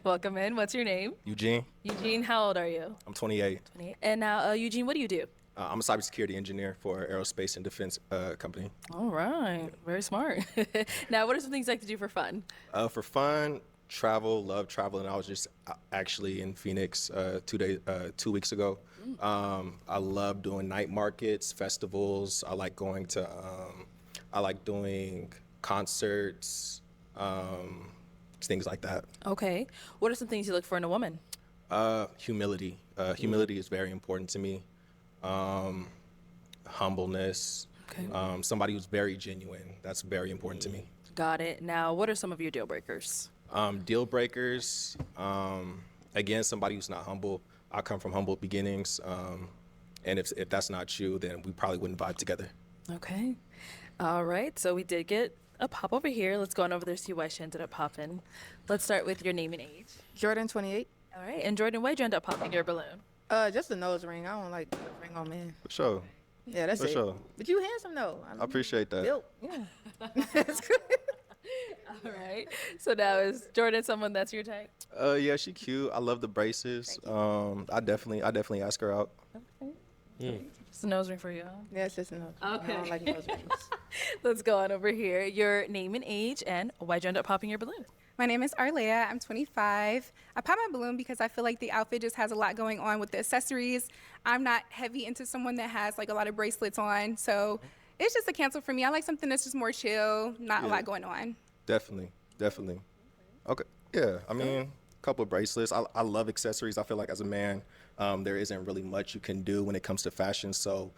Welcome in. What's your name? Eugene, Eugene, how old are you? I'm 28. 28. And now, Eugene, what do you do? I'm a cybersecurity engineer for an aerospace and defense company. All right. Very smart. Now, what are some things you like to do for fun? For fun, travel, love traveling. I was just actually in Phoenix 2 weeks ago. I love doing night markets, festivals. I like doing concerts, things like that. Okay. What are some things you look for in a woman? Humility. Humility is very important to me. Humbleness. Okay. Somebody who's very genuine. That's very important to me. Got it. Now, what are some of your deal breakers? Deal breakers. Again, somebody who's not humble. I come from humble beginnings. And if that's not you, then we probably wouldn't vibe together. Okay. All right. So we did get a pop over here. Let's go on over there, see why she ended up popping. Let's start with your name and age. Jordan, 28. All right. And Jordan, why'd you end up popping your balloon? Just a nose ring. I don't like a ring on men. For sure. Yeah, that's For it. sure. But you handsome though. I appreciate that. Built. Yeah. That's good. All right. So now is Jordan someone that's your type? Yeah, she cute. I love the braces. I definitely ask her out. Okay. Just a nose ring for you. Huh? Yeah, it's just a nose. Okay. I don't like nose rings. Let's go on over here. Your name and age, and why'd you end up popping your balloon? My name is Arlea. I'm 25. I pop my balloon because I feel like the outfit just has a lot going on with the accessories. I'm not heavy into someone that has like a lot of bracelets on, so it's just a cancel for me. I like something that's just more chill, not a lot going on. Definitely. Okay. Yeah. I mean, a couple of bracelets. I love accessories. I feel like as a man, there isn't really much you can do when it comes to fashion. So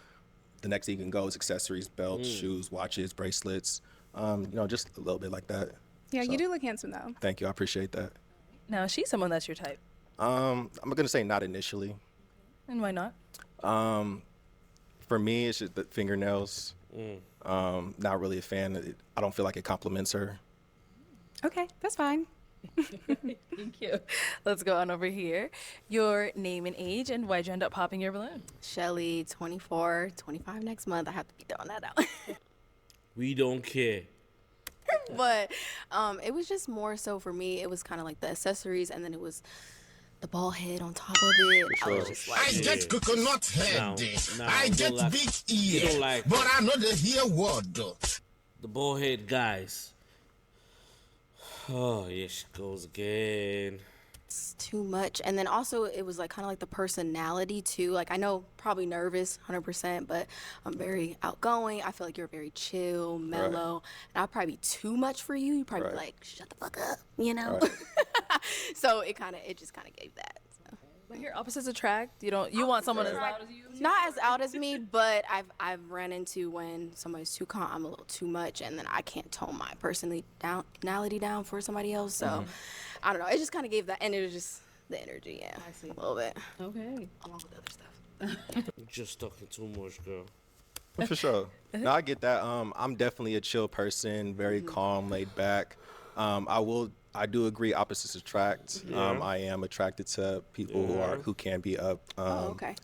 the next thing you can go is accessories, belts, shoes, watches, bracelets. Just a little bit like that. Yeah, So, you do look handsome though. Thank you. I appreciate that. Now, she's someone that's your type. I'm gonna say not initially. And why not? For me, it's just the fingernails. Not really a fan. I don't feel like it compliments her. Okay, that's fine. Thank you. Let's go on over here. Your name and age, and why'd you end up popping your balloon? Shelly, 24, 25 next month. I have to be throwing that out. We don't care. But it was just more so for me. It was kind of like the accessories, and then it was the ball head on top of it. I was just like, I get coconut head. No, I don't get like- big you don't ear. like But it. I know the hear word though. The ballhead guys. Oh, here she goes again. it's too much. And then also, it was like kind of like the personality too. Like, I know probably nervous, 100%, but I'm very outgoing. I feel like you're very chill, mellow. And I'll probably be too much for you. You'd probably be like, shut the fuck up, you know? So it just kind of gave that. So. But your opposites attract. You want someone as loud as you? Not as out as me, but I've ran into when somebody's too calm, I'm a little too much, and then I can't tone my personality down for somebody else. So I don't know. It just kind of gave that, and it was just the energy, yeah, I see. a little bit, Okay. along with other stuff. You're just talking too much, girl. For sure. No, I get that. I'm definitely a chill person, very calm, laid back. I do agree opposites attract. I am attracted to people who can be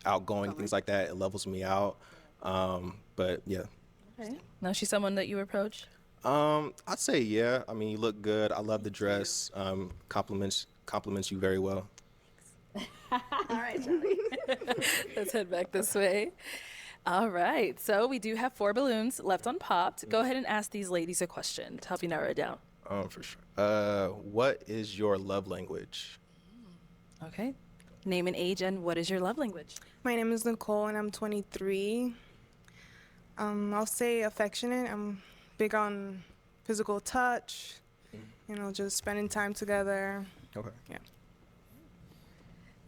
outgoing, things like that. It levels me out. But yeah. Okay. Now she's someone that you approach? I'd say yeah. I mean, you look good. I love the dress. Compliments you very well. All right, Charlie. Let's head back this way. All right. So we do have 4 balloons left unpopped. Go ahead and ask these ladies a question to help you narrow it down. For sure. What is your love language? Okay. Name and age, and what is your love language? My name is Nicole and I'm 23. I'll say affectionate. I'm big on physical touch, just spending time together. Okay. Yeah.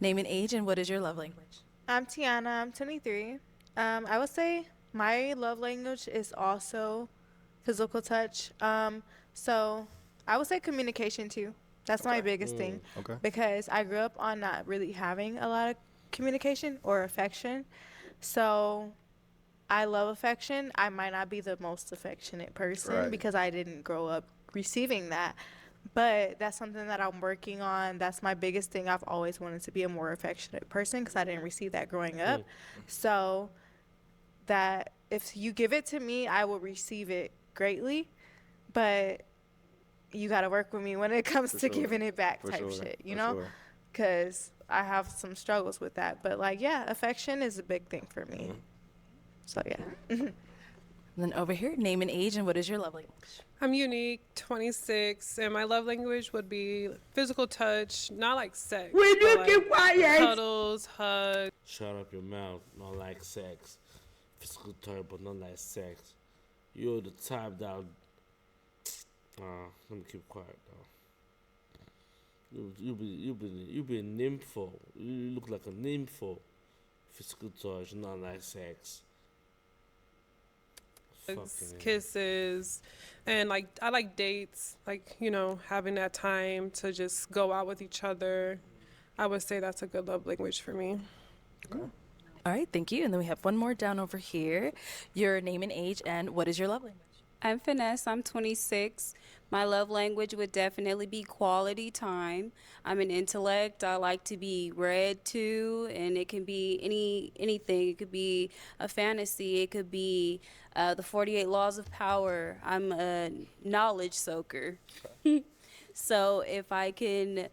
Name and age, and what is your love language? I'm Tiana. I'm 23. I would say my love language is also physical touch. So I would say communication too. That's my biggest thing. Okay. Because I grew up on not really having a lot of communication or affection. So I love affection. I might not be the most affectionate person because I didn't grow up receiving that. But that's something that I'm working on. That's my biggest thing. I've always wanted to be a more affectionate person because I didn't receive that growing up. So that if you give it to me, I will receive it greatly. But you got to work with me when it comes For to sure. giving it back For type sure. shit, you For know? sure. Because I have some struggles with that. But, like, yeah, affection is a big thing for me. So, yeah. And then over here, name and age, and what is your love language? I'm unique, 26, and my love language would be physical touch, not like sex. Will you keep quiet? Cuddles, hugs. Shut up your mouth. Not like sex. Physical touch, but not like sex. You're the type that. Let me keep quiet now. You be a nympho. You look like a nympho. Physical touch, not like sex. Fucking Kisses, and like I like dates, like, you know, having that time to just go out with each other. I would say that's a good love language for me. All right, thank you. And then we have one more down over here. Your name and age, and what is your love language? I'm Finesse. I'm 26. My love language would definitely be quality time. I'm an intellect. I like to be read to, and it can be anything. It could be a fantasy. It could be the 48 Laws of Power. I'm a knowledge soaker. So if I can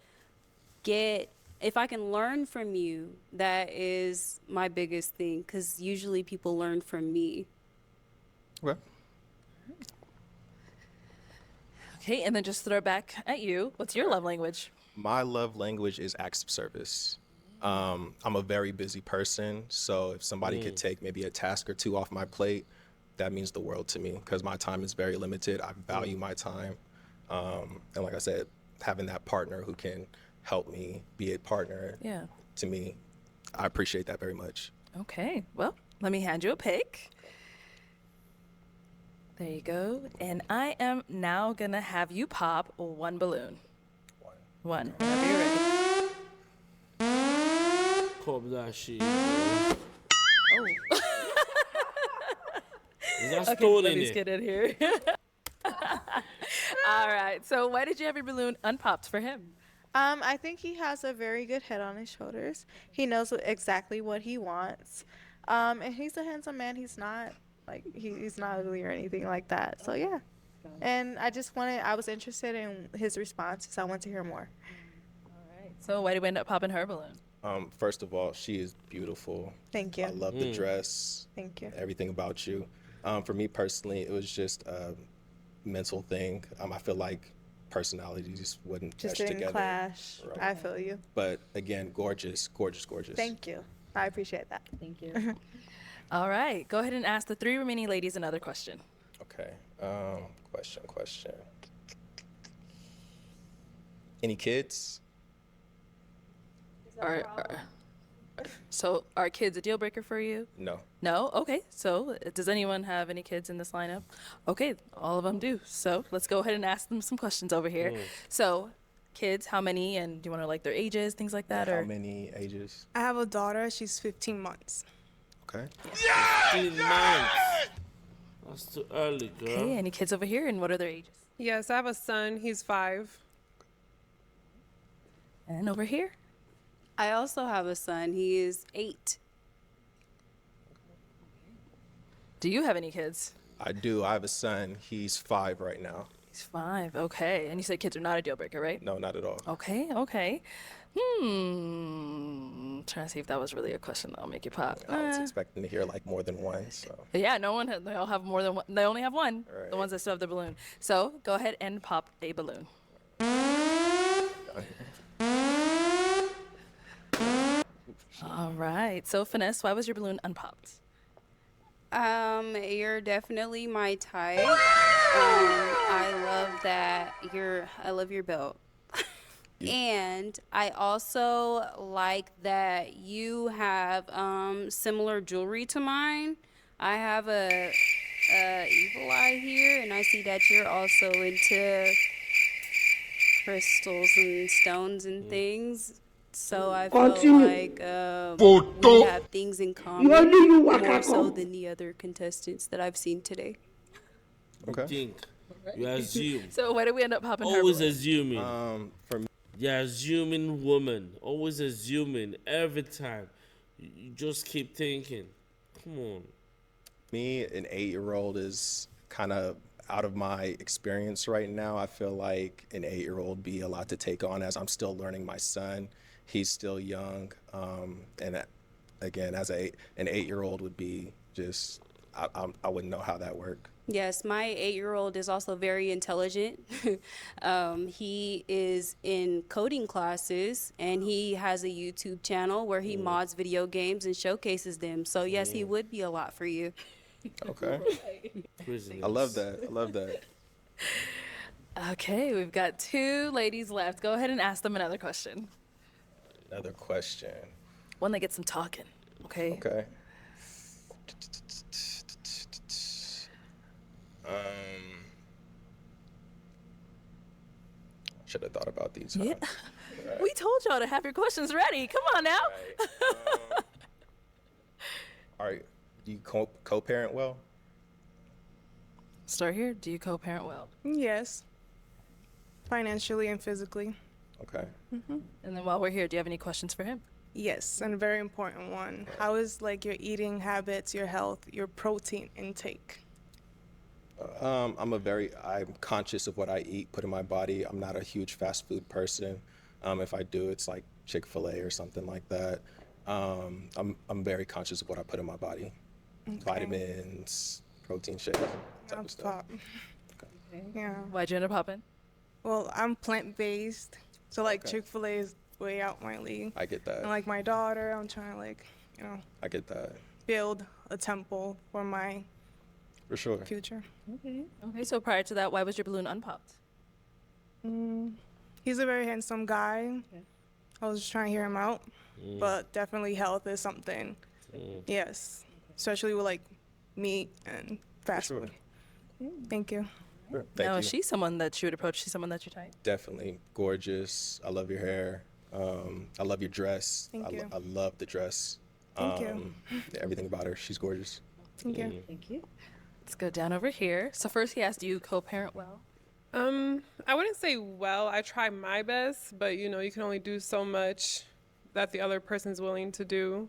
learn from you, that is my biggest thing, because usually people learn from me. Okay. Okay, and then just throw it back at you. What's your love language? My love language is acts of service. I'm a very busy person, so if somebody could take maybe a task or two off my plate, that means the world to me, because my time is very limited. I value my time. And like I said, having that partner who can help me be a partner to me, I appreciate that very much. Okay, well, let me hand you a pick. There you go. And I am now going to have you pop one balloon. One. Whenever you're ready. Pop that shit. Oh. Is that Okay, stone let in me it? get in here. All right. So why did you have your balloon unpopped for him? I think he has a very good head on his shoulders. He knows exactly what he wants. And he's a handsome man. He's not he's not ugly or anything like that. So yeah. And I was interested in his responses. I want to hear more. All right. So why did we end up popping her balloon? First of all, she is beautiful. Thank you. I love the dress. Thank you. Everything about you. For me personally, it was just a mental thing. I feel like personalities wouldn't Just mesh didn't together. clash. Right. I feel you. But again, gorgeous, gorgeous, gorgeous. Thank you. I appreciate that. Thank you. All right. Go ahead and ask the three remaining ladies another question. Okay. Question. Any kids? So are kids a deal breaker for you? No. No? Okay. So does anyone have any kids in this lineup? Okay. All of them do. So let's go ahead and ask them some questions over here. So kids, how many? And do you want to like their ages, things like that? How Or many ages? I have a daughter. She's 15 months. Okay. 15 months. That's too early, girl. Okay. Any kids over here? And what are their ages? Yes, I have a son. He's 5. And over here? I also have a son. He is 8. Do you have any kids? I do. I have a son. He's 5 right now. He's 5. Okay. And you said kids are not a deal breaker, right? No, not at all. Okay. Trying to see if that was really a question that'll make you pop. I was expecting to hear like more than one. So. Yeah, no one. They all have more than one. They only have one. Right. The ones that still have the balloon. So go ahead and pop a balloon. All right. So Finesse, why was your balloon unpopped? You're definitely my type. I love your belt. And I also like that you have similar jewelry to mine. I have a evil eye here, and I see that you're also into crystals and stones and things. So I feel like we have things in common more so than the other contestants that I've seen today. Okay. Think. You assume. So why did we end up popping her Always balloon? assuming. For me, You're assuming woman. Always assuming every time. You just keep thinking. Come on. me, an 8-year-old is kind of out of my experience right now, I feel like an 8-year-old be a lot to take on as I'm still learning my son. He's still young. Again, as an 8-year-old would be just, I wouldn't know how that worked. Yes, my 8-year-old is also very intelligent. He is in coding classes, and he has a YouTube channel where he mods video games and showcases them. So yes, he would be a lot for you. Okay. I love that. I love that. Okay, we've got 2 ladies left. Go ahead and ask them another question. Another question. One that gets them talking. Okay. Okay. Should have thought about these. Huh? Yeah. We told y'all to have your questions ready. Come on now. All right. Do you co-parent well? Start here. Do you co-parent well? Yes. Financially and physically. Okay. And then while we're here, do you have any questions for him? Yes, and a very important one. How is like your eating habits, your health, your protein intake? I'm conscious of what I eat, put in my body. I'm not a huge fast food person. If I do, it's like Chick-fil-A or something like that. I'm very conscious of what I put in my body. Okay. Vitamins, protein shakes, type of stuff. Pop. Okay. Yeah. Why'd you end up popping? Well, I'm plant-based, so like Chick-fil-A is way out my league. I get that. And like my daughter, I'm trying to like, I get that. build a temple for my For sure. future. Okay. Okay, so prior to that, why was your balloon unpopped? He's a very handsome guy. Okay. I was just trying to hear him out, but definitely health is something. Yes, especially with like meat and fast sure. food. Thank you. Thank Now, you. is she someone that you would approach? She's someone that you're type? Definitely gorgeous. I love your hair. I love your dress. Thank you. I love the dress. Thank you. Everything about her. She's gorgeous. Thank you. Thank you. Let's go down over here. So first he asked, do you co-parent well? I wouldn't say well. I try my best, but you can only do so much that the other person's willing to do.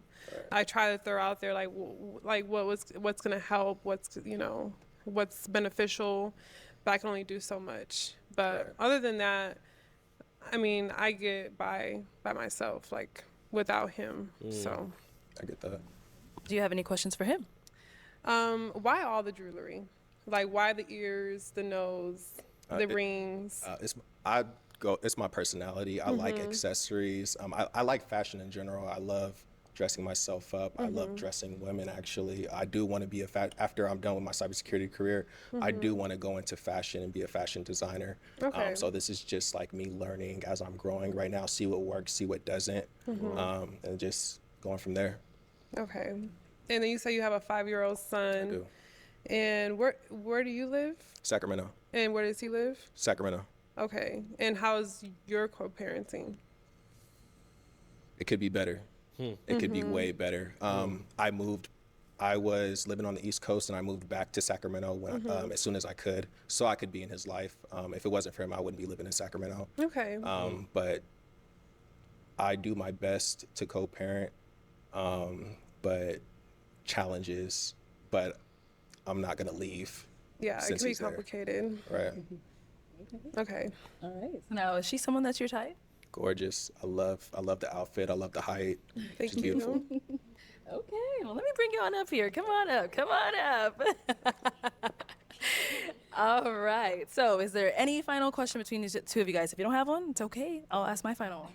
I try to throw out there what's gonna help, what's beneficial, but I can only do so much. But other than that, I mean, I get by myself, like without him. So I get that. Do you have any questions for him? why all the jewelry? Like why the ears, the nose, the rings? It's my personality. I like accessories. I like fashion in general. I love dressing myself up. I love dressing women, actually. I do want to be after I'm done with my cybersecurity career, I do want to go into fashion and be a fashion designer. Okay. So this is just like me learning as I'm growing right now, see what works, see what doesn't, and just going from there. Okay. And then you say you have a 5-year-old son. I do. And where do you live? Sacramento. And where does he live? Sacramento. Okay. And how's your co-parenting? It could be better. It could be way better. I was living on the East Coast and I moved back to Sacramento when, as soon as I could, so I could be in his life. If it wasn't for him, I wouldn't be living in Sacramento. Okay. But I do my best to co-parent, but challenges, but I'm not gonna leave. Yeah, it can be complicated. Right. Okay. All right. So now, is she someone that's your type? Gorgeous. I love the outfit. I love the height. Thank She's you. beautiful. Okay. Well, let me bring you on up here. Come on up. Come on up. All right. So, is there any final question between the two of you guys? If you don't have one, it's okay. I'll ask my final one.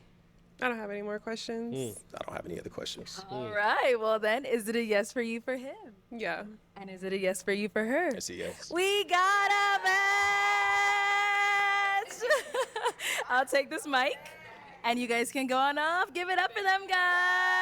I don't have any more questions. I don't have any other questions. All right. Well, then, is it a yes for you for him? Yeah. And is it a yes for you for her? It's a yes. We got a match! I'll take this mic, and you guys can go on off. Give it up for them, guys!